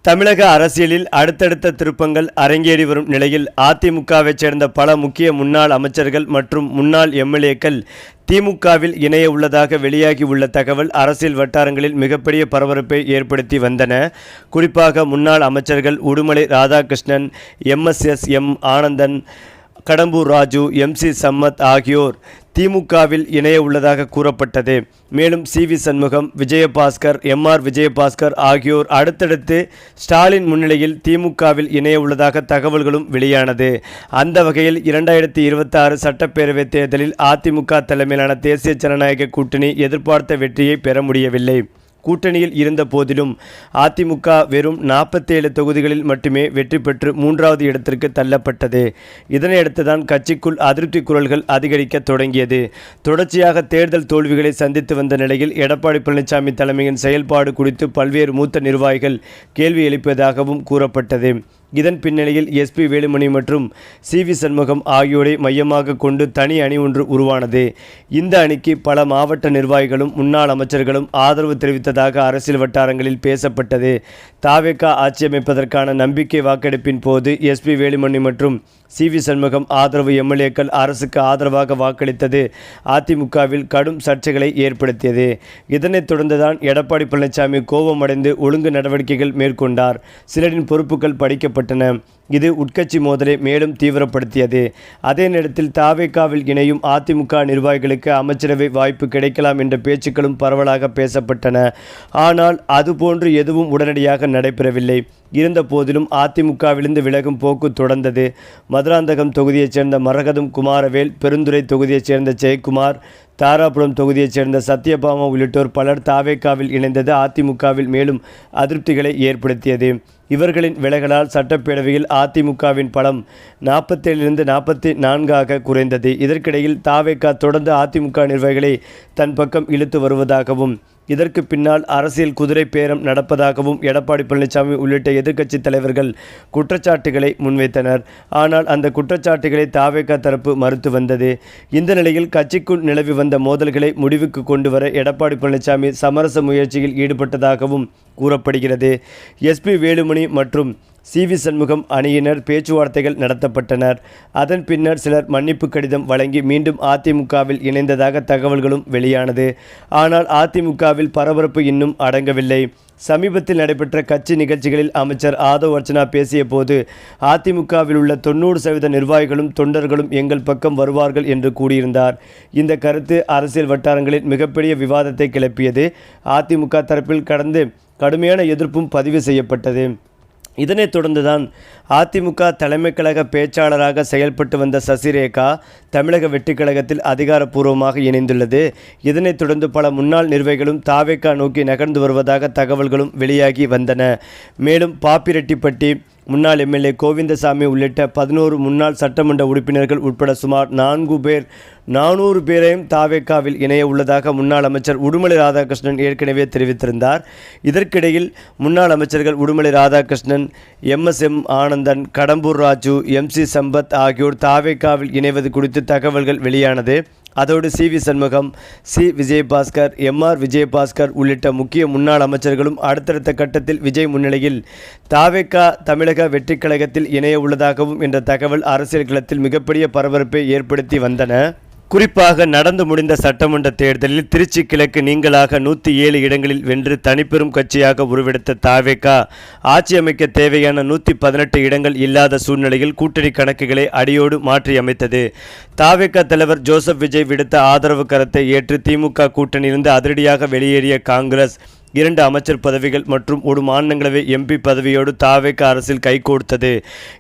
தமிழக அரசியலில் அடுத்தடுத்த திருப்பங்கள் அரங்கேறி வரும் நிலையில் அதிமுகவைச் சேர்ந்த பல முக்கிய முன்னாள் அமைச்சர்கள் மற்றும் முன்னாள் எம்எல்ஏக்கள் திமுகவில் இணைய உள்ளதாக வெளியாகி உள்ள தகவல் அரசியல் வட்டாரங்களில் மிகப்பெரிய பரபரப்பை ஏற்படுத்தி வந்தன. குறிப்பாக முன்னாள் அமைச்சர்கள் உடுமலை ராதாகிருஷ்ணன், எம் ஆனந்தன், கடம்பூர் ராஜு, MC சம்பத் ஆகியோர் திமுகவில் இணைய உள்ளதாக கூறப்பட்டது. மேலும் CV சண்முகம், விஜயபாஸ்கர், MR விஜயபாஸ்கர் ஆகியோர் அடுத்தடுத்து ஸ்டாலின் முன்னிலையில் திமுகவில் இணைய உள்ளதாக தகவல்களும் வெளியானது. அந்த வகையில் 2026 சட்டப்பேரவைத் தேர்தலில் அதிமுக தலைமையிலான தேசிய ஜனநாயக கூட்டணி எதிர்பார்த்த வெற்றியை பெற முடியவில்லை. கூட்டணியில் இருந்த போதிலும் அதிமுக வெறும் 47 தொகுதிகளில் மட்டுமே வெற்றி பெற்று 3வது இடத்திற்கு தள்ளப்பட்டது. இதனையடுத்துதான் கட்சிக்குள் அதிருப்தி குரல்கள் அதிகரிக்க தொடங்கியது. தொடர்ச்சியாக தேர்தல் தோல்விகளை சந்தித்து வந்த நிலையில் எடப்பாடி பழனிசாமி தலைமையின் செயல்பாடு குறித்து பல்வேறு மூத்த நிர்வாகிகள் கேள்வி எழுப்பியதாகவும் கூறப்பட்டது. இதன் பின்னணியில் SP வேலுமணி மற்றும் CV சண்முகம் ஆகியோரை மையமாக கொண்டு தனி அணி ஒன்று உருவானது. இந்த அணிக்கு பல மாவட்ட நிர்வாகிகளும் முன்னாள் அமைச்சர்களும் ஆதரவு தெரிவித்ததாக அரசியல் வட்டாரங்களில் பேசப்பட்டது. தவேக ஆட்சி அமைப்பதற்கான நம்பிக்கை வாக்கெடுப்பின் போது SP வேலுமணி மற்றும் CV சண்முகம் ஆதரவு எம்எல்ஏக்கள் அரசுக்கு ஆதரவாக வாக்களித்தது அதிமுகவில் கடும் சர்ச்சைகளை ஏற்படுத்தியது. இதனைத் தொடர்ந்துதான் எடப்பாடி பழனிசாமி கோபமடைந்து ஒழுங்கு நடவடிக்கைகள் மேற்கொண்டார். சிலரின் பொறுப்புகள் படிக்கப்பட்டன. இது உட்கட்சி மோதலை மேலும் தீவிரப்படுத்தியது. அதே நேரத்தில் தவேகவில் இணையும் அதிமுக நிர்வாகிகளுக்கு அமைச்சரவை வாய்ப்பு கிடைக்கலாம் என்ற பேச்சுக்களும் பரவலாக பேசப்பட்டன. ஆனால் அதுபோன்று எதுவும் உடனடியாக நடைபெறவில்லை. இருந்த போதிலும் அதிமுகவிலிருந்து விலகும் போக்கு தொடர்ந்தது. மதுராந்தகம் தொகுதியைச் சேர்ந்த மரகதம் குமாரவேல், பெருந்துறை தொகுதியைச் சேர்ந்த ஜெயக்குமார், தாராபுரம் தொகுதியைச் சேர்ந்த சத்யபாமா உள்ளிட்டோர் பலர் தவேகவில் இணைந்தது அதிமுகவில் மேலும் அதிருப்திகளை ஏற்படுத்தியது. இவர்களின் விலகலால் சட்டப்பேரவையில் அதிமுகவின் பலம் 47லிருந்து 44ஆக குறைந்தது. இதற்கிடையில் தவேக தொடர்ந்து அதிமுக நிர்வாகிகளை தன் பக்கம் இழுத்து வருவதாகவும் இதற்கு பின்னால் அரசியல் குதிரை பேரம் நடப்பதாகவும் எடப்பாடி பழனிசாமி உள்ளிட்ட எதிர்க்கட்சி தலைவர்கள் குற்றச்சாட்டுகளை முன்வைத்தனர். ஆனால் அந்த குற்றச்சாட்டுகளை தவேக தரப்பு மறுத்து வந்தது. இந்த நிலையில் கட்சிக்குள் நிலவி வந்த மோதல்களை முடிவுக்கு கொண்டு வர எடப்பாடி பழனிசாமி சமரச முயற்சியில் ஈடுபட்டதாகவும் கூறப்படுகிறது. SP வேலுமணி மற்றும் CV சண்முகம் அணியினர் பேச்சுவார்த்தைகள் நடத்தப்பட்டனர். அதன் பின்னர் சிலர் மன்னிப்பு கடிதம் வழங்கி மீண்டும் அதிமுகவில் இணைந்ததாக தகவல்களும் வெளியானது. ஆனால் அதிமுகவில் பரபரப்பு இன்னும் அடங்கவில்லை. சமீபத்தில் நடைபெற்ற கட்சி நிகழ்ச்சிகளில் அமைச்சர் ஆதவ் அர்ச்சனா பேசிய போது அதிமுகவில் உள்ள 90% நிர்வாகிகளும் தொண்டர்களும் எங்கள் பக்கம் வருவார்கள் என்று கூறியிருந்தார். இந்த கருத்து அரசியல் வட்டாரங்களில் மிகப்பெரிய விவாதத்தை கிளப்பியது. அதிமுக தரப்பில் கடந்து கடுமையான எதிர்ப்பும் பதிவு செய்யப்பட்டது. இதனைத் தொடர்ந்துதான் அதிமுக தலைமை கழக பேச்சாளராக செயல்பட்டு வந்த சசிரேகா தமிழக வெற்றிக் கழகத்தில் அதிகாரப்பூர்வமாக இணைந்துள்ளது. இதனைத் தொடர்ந்து பல முன்னாள் நிர்வாகிகளும் தவேக நோக்கி நகர்ந்து வருவதாக தகவல்களும் வெளியாகி வந்தன. மேலும் பாப்பிரெட்டிப்பட்டி முன்னாள் MLA கோவிந்தசாமி உள்ளிட்ட 11 முன்னாள் சட்டமன்ற உறுப்பினர்கள் உட்பட சுமார் 400 பேரையும் தவேகவில் இணைய உள்ளதாக முன்னாள் அமைச்சர் உடுமலை ராதாகிருஷ்ணன் ஏற்கனவே தெரிவித்திருந்தார். இதற்கிடையில் முன்னாள் அமைச்சர்கள் உடுமலை ராதாகிருஷ்ணன், MSM ஆனந்தன், கடம்பூர் ராஜு, MC சம்பத் ஆகியோர் தவேகவில் இணைவது குறித்து தகவல்கள் வெளியானது. அதோடு CV சண்முகம், விஜயபாஸ்கர், MR விஜயபாஸ்கர் உள்ளிட்ட முக்கிய முன்னாள் அமைச்சர்களும் அடுத்தடுத்த கட்டத்தில் விஜய் முன்னிலையில் தவேக தமிழக வெற்றிக் கழகத்தில் இணைய உள்ளதாகவும் என்ற தகவல் அரசியல் களத்தில் மிகப்பெரிய பரபரப்பை ஏற்படுத்தி வந்தன. குறிப்பாக நடந்து முடிந்த சட்டமன்ற தேர்தலில் திருச்சி கிழக்கு நீங்களாக 107 இடங்களில் வென்று தனிப்பெரும் கட்சியாக உருவெடுத்த தவேக ஆட்சி அமைக்க தேவையான 118 இடங்கள் இல்லாத சூழ்நிலையில் கூட்டணி கணக்குகளை அடியோடு மாற்றி அமைத்தது. தவேக தலைவர் ஜோசப் விஜய் விடுத்த ஆதரவு கருத்தை ஏற்று திமுக கூட்டணியிலிருந்து அதிரடியாக வெளியேறிய காங்கிரஸ் 2 அமைச்சர் பதவிகள் மற்றும் ஒரு மாநிலங்களவை MP பதவியோடு தவேக அரசில் கைகோர்த்தது.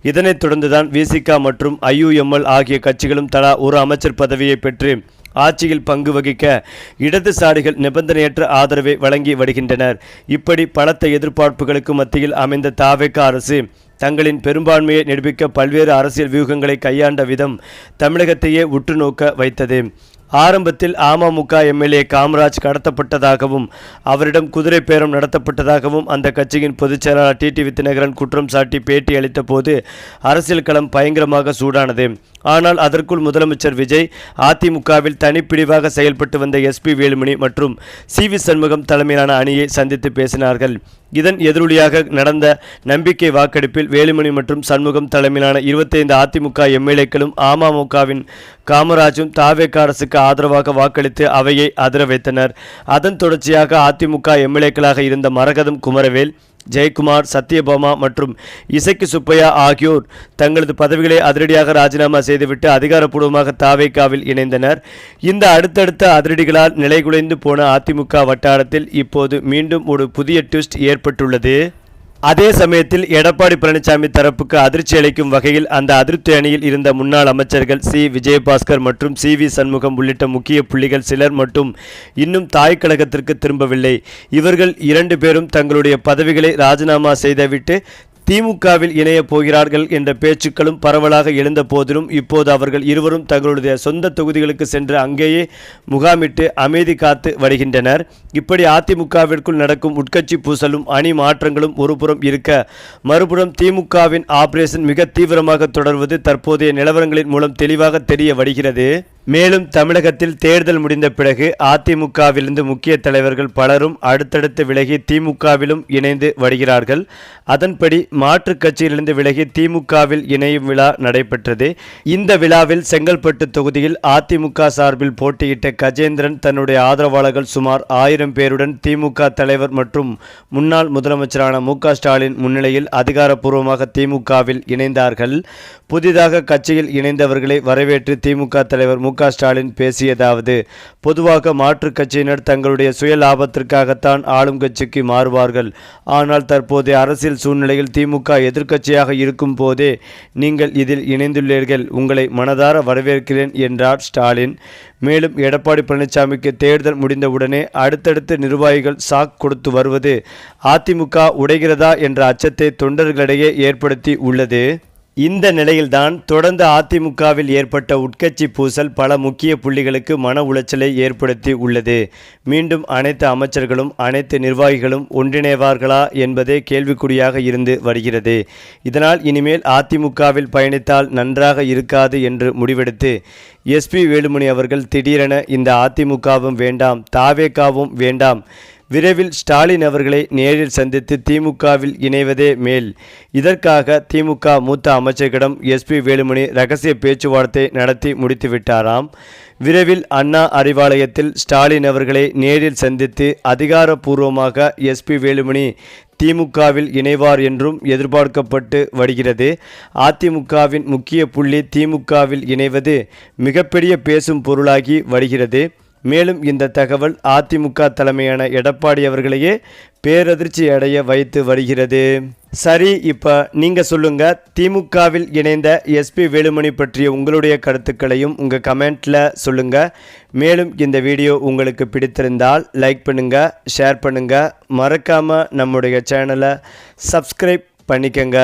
இதனைத் தொடர்ந்துதான் VCK மற்றும் IUML ஆகிய கட்சிகளும் தலா ஒரு அமைச்சர் பதவியை பெற்று ஆட்சியில் பங்கு வகிக்க இடதுசாரிகள் நிபந்தனையற்ற ஆதரவை வழங்கி வருகின்றனர். இப்படி பலத்த எதிர்பார்ப்புகளுக்கு மத்தியில் அமைந்த தவேக அரசு தங்களின் பெரும்பான்மையை நிரூபிக்க பல்வேறு அரசியல் வியூகங்களை கையாண்ட விதம் தமிழகத்தையே உற்று நோக்க வைத்தது. ஆரம்பத்தில் அமமுக MLA காமராஜ் கடத்தப்பட்டதாகவும் அவரிடம் குதிரை பேரம் நடத்தப்பட்டதாகவும் அந்த கட்சியின் பொதுச் செயலாளர் TTV தினகரன் குற்றம் சாட்டி பேட்டி அளித்த போது அரசியல் களம் பயங்கரமாக சூடானது. ஆனால் அதற்குள் முதலமைச்சர் விஜய் அதிமுகவில் தனிப்பிரிவாக செயல்பட்டு வந்த எஸ்பி வேலுமணி மற்றும் சி.வி. சண்முகம் தலைமையிலான அணியை சந்தித்து பேசினார்கள். இதன் எதிரொலியாக நடந்த நம்பிக்கை வாக்கெடுப்பில் வேலுமணி மற்றும் சண்முகம் தலைமையிலான 25 அதிமுக எம்எல்ஏக்களும் அமமுகவின் காமராஜும் தாவேக அரசுக்கு ஆதரவாக வாக்களித்து அவையை அதிர வைத்தனர். அதன் தொடர்ச்சியாக அதிமுக எம்எல்ஏக்களாக இருந்த மரகதம் குமரவேல், ஜெயக்குமார், சத்யபாமா மற்றும் இசக்கி சுப்பையா ஆகியோர் தங்களது பதவிகளை அதிரடியாக ராஜினாமா செய்துவிட்டு அதிகாரப்பூர்வமாக தாவேகாவில் இணைந்தனர். இந்த அடுத்தடுத்த அதிரடிகளால் நிலைகுலைந்து போன அதிமுக வட்டாரத்தில் இப்போது மீண்டும் ஒரு புதிய ட்விஸ்ட் ஏற்பட்டுள்ளது. அதே சமயத்தில் எடப்பாடி பழனிசாமி தரப்புக்கு அதிர்ச்சி அளிக்கும் வகையில் அந்த அதிருப்தி அணியில் இருந்த முன்னாள் அமைச்சர்கள் சி. விஜயபாஸ்கர் மற்றும் சி.வி. சண்முகம் உள்ளிட்ட முக்கிய புள்ளிகள் சிலர் மட்டும் இன்னும் தாய் கழகத்திற்கு திரும்பவில்லை. இவர்கள் 2 பேரும் தங்களுடைய பதவிகளை ராஜினாமா செய்துவிட்டு திமுகவில் இணைய போகிறார்கள் என்ற பேச்சுக்களும் பரவலாக எழுந்த போதிலும் இப்போது அவர்கள் இருவரும் தங்களுடைய சொந்த தொகுதிகளுக்கு சென்று அங்கேயே முகாமிட்டு அமைதி காத்து வருகின்றனர். இப்படி அதிமுகவிற்குள் நடக்கும் உட்கட்சி பூசலும் அணி மாற்றங்களும் ஒருபுறம் இருக்க, மறுபுறம் திமுகவின் ஆபரேஷன் மிக தீவிரமாக தொடர்வது தற்போதைய நிலவரங்களின் மூலம் தெளிவாக தெரிய வருகிறது. மேலும் தமிழகத்தில் தேர்தல் முடிந்த பிறகு அதிமுகவிலிருந்து முக்கிய தலைவர்கள் பலரும் அடுத்தடுத்து விலகி திமுகவிலும் இணைந்து வருகிறார்கள். அதன்படி மாற்றுக் கட்சியிலிருந்து விலகி திமுகவில் இணையும் விழா நடைபெற்றது. இந்த விழாவில் செங்கல்பட்டு தொகுதியில் அதிமுக சார்பில் போட்டியிட்ட கஜேந்திரன் தன்னுடைய ஆதரவாளர்கள் சுமார் 1000 பேருடன் திமுக தலைவர் மற்றும் முன்னாள் முதலமைச்சரான மு.க. ஸ்டாலின் முன்னிலையில் அதிகாரப்பூர்வமாக திமுகவில் இணைந்தார்கள். புதிதாக கட்சியில் இணைந்தவர்களை வரவேற்று திமுக தலைவர் மு.க. ஸ்டாலின் பேசியதாவது: பொதுவாக மாற்றுக் கட்சியினர் தங்களுடைய சுய லாபத்திற்காகத்தான் ஆளும் கட்சிக்கு மாறுவார்கள். ஆனால் தற்போதைய அரசியல் சூழ்நிலையில் திமுக எதிர்க்கட்சியாக இருக்கும் போதே நீங்கள் இதில் இணைந்துள்ளீர்கள். உங்களை மனதார வரவேற்கிறேன் என்றார் ஸ்டாலின். மேலும் எடப்பாடி பழனிசாமிக்கு தேர்தல் முடிந்தவுடனே அடுத்தடுத்து நிர்வாகிகள் சாக் கொடுத்து வருவது அதிமுக உடைகிறதா என்ற அச்சத்தை தொண்டர்களிடையே ஏற்படுத்தி உள்ளது. இந்த நிலையில்தான் தொடர்ந்து அதிமுகவில் ஏற்பட்ட உட்கட்சி பூசல் பல முக்கிய புள்ளிகளுக்கு மன உளைச்சலை ஏற்படுத்தி உள்ளது. மீண்டும் அனைத்து அமைச்சர்களும் அனைத்து நிர்வாகிகளும் ஒன்றிணைவார்களா என்பதே கேள்விக்குறியாக இருந்து வருகிறது. இதனால் இனிமேல் அதிமுகவில் பயணித்தால் நன்றாக இருக்காது என்று முடிவெடுத்து எஸ்பி வேலுமணி அவர்கள் திடீரென இந்த அதிமுகவும் வேண்டாம், தாவேகாவும் வேண்டாம், விரைவில் ஸ்டாலின் அவர்களை நேரில் சந்தித்து திமுகவில் இணைவதே மேல். இதற்காக திமுக மூத்த அமைச்சர்களிடம் எஸ்பி வேலுமணி ரகசிய பேச்சுவார்த்தை நடத்தி முடித்துவிட்டாராம். விரைவில் அண்ணா அறிவாலயத்தில் ஸ்டாலின் அவர்களை நேரில் சந்தித்து அதிகாரப்பூர்வமாக எஸ்பி வேலுமணி திமுகவில் இணைவார் என்றும் எதிர்பார்க்கப்பட்டு வருகிறது. அதிமுகவின் முக்கிய புள்ளி திமுகவில் இணைவது மிகப்பெரிய பேசும் பொருளாகி வருகிறது. மேலும் இந்த தகவல் அதிமுக தலைமையான எடப்பாடி அவர்களையே பேரதிர்ச்சி அடைய வைத்து வருகிறது. சரி, இப்போ நீங்கள் சொல்லுங்கள், திமுகவில் இணைந்த எஸ்பி வேலுமணி பற்றிய உங்களுடைய கருத்துக்களையும் உங்கள் கமெண்ட்டில் சொல்லுங்கள். மேலும் இந்த வீடியோ உங்களுக்கு பிடித்திருந்தால் லைக் பண்ணுங்கள், ஷேர் பண்ணுங்கள், மறக்காமல் நம்முடைய சேனலை சப்ஸ்கிரைப் பண்ணிக்கங்க.